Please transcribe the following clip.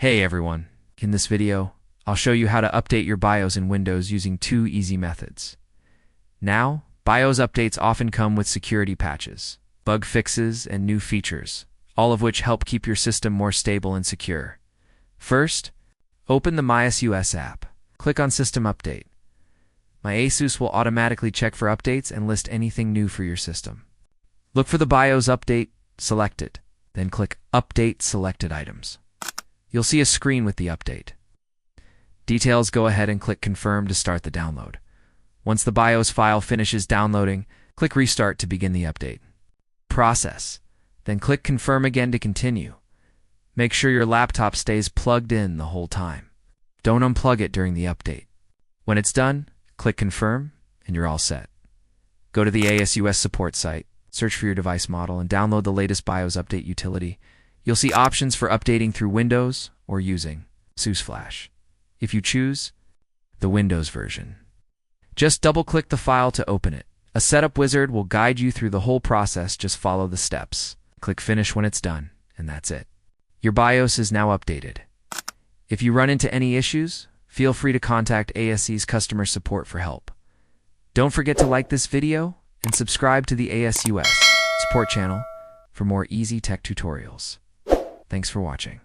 Hey everyone, in this video, I'll show you how to update your BIOS in Windows using two easy methods. Now, BIOS updates often come with security patches, bug fixes, and new features, all of which help keep your system more stable and secure. First, open the ASUS app. Click on System Update. My ASUS will automatically check for updates and list anything new for your system. Look for the BIOS update, select it, then click Update Selected Items. You'll see a screen with the update. Details, go ahead and click Confirm to start the download. Once the BIOS file finishes downloading, click Restart to begin the update. Process. Then click Confirm again to continue. Make sure your laptop stays plugged in the whole time. Don't unplug it during the update. When it's done, click Confirm, and you're all set. Go to the ASUS support site, search for your device model, and download the latest BIOS update utility. You'll see options for updating through Windows or using ASUS Flash. If you choose the Windows version, just double-click the file to open it. A setup wizard will guide you through the whole process. Just follow the steps. Click Finish when it's done, and that's it. Your BIOS is now updated. If you run into any issues, feel free to contact ASUS customer support for help. Don't forget to like this video and subscribe to the ASUS support channel for more easy tech tutorials. Thanks for watching.